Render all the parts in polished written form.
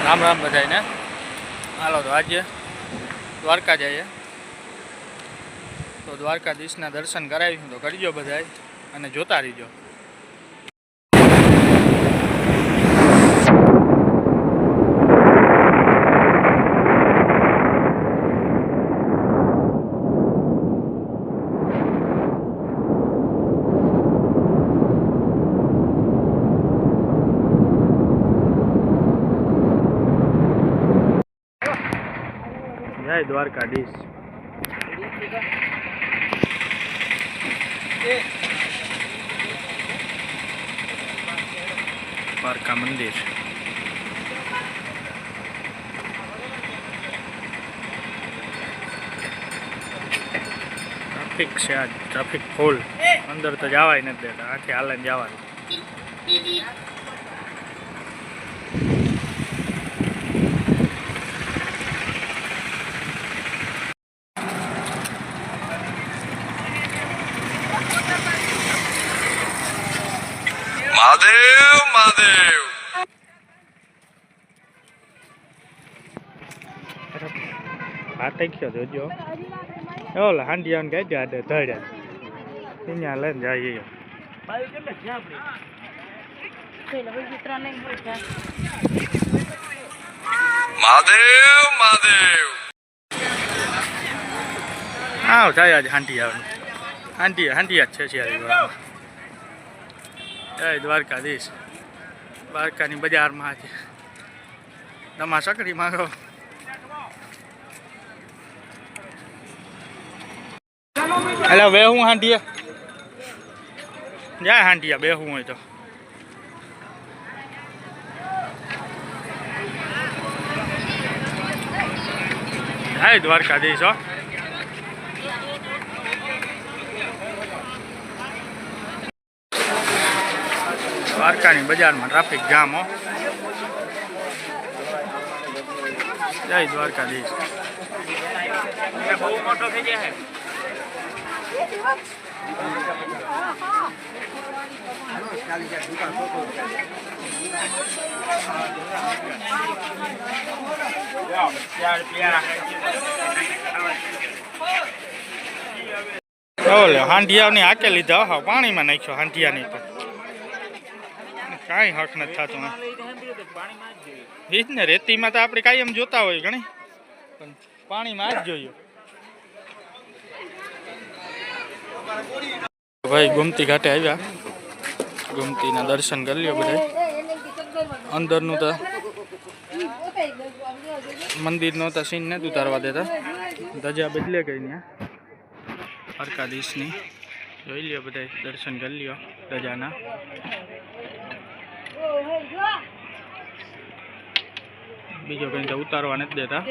રામ રામ બધાને. હાલો તો આજે દ્વારકા જઈએ તો દ્વારકાધીશના દર્શન કરાવીશું તો કરજો બધાય અને જોતા રહીજો. જય દ્વારકાધીશ. દ્વારકા મંદિર ટ્રાફિક છે. આજ ટ્રાફિક ફૂલ. અંદર તો જવાય નથી દેતા, આખી હાલે જવાનું. મહાદેવ મહાદેવ. હાથે ગયો જોજો. ઓલા હાંડિયા ને ગાડી આડે ધડ્યા ત્યાં લઈને જઈએ. મહાદેવ મહાદેવ. આવ જાય આજ હાંડિયા હાંડિયા જ છે શિયાળી. જય દ્વારકાધીશ. દ્વારકાની બજારમાં આજે તમા સકડી મારો. એટલે બેહું હાંડિયા જાય હાંડિયા બેહું હોય તો. જય દ્વારકાધીશ. હો દ્વારકાની બજારમાં ટ્રાફિક જામ. હો જય દ્વારકાધીશ. બહુ મોટો થઈ જાય. હાંડિયાની હાકે લીધા. હા પાણીમાં નાખ્યો હાંડિયાની તો કાંઈ હક નથી થતું. એ જ ને, રેતીમાં તો આપણે કાંઈ એમ જોતા હોય ઘણી, પણ પાણીમાં જ જોયું. ભાઈ ગોમતી ઘાટે આવ્યા. ગોમતીના દર્શન કરી લ્યો બધા. અંદરનું તો મંદિરનો તો સીન નથી ઉતારવા દેતા. ધજા બદલે ગઈ ત્યાં દ્વારકાધીશની. જોઈ લ્યો બધા, દર્શન કરી લ્યો ધજાના. બીજો કંઈ તો ઉતારવા નથી દેતા.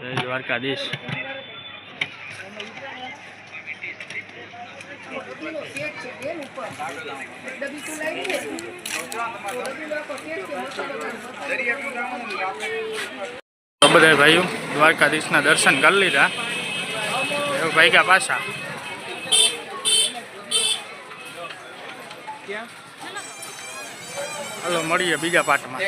જય દ્વારકાધીશ. બધા ભાઈઓ દ્વારકાધીશના દર્શન કરી લીધા. એવું ભાઈ ગયા પાછા. હાલો મળીએ બીજા પાઠમાં.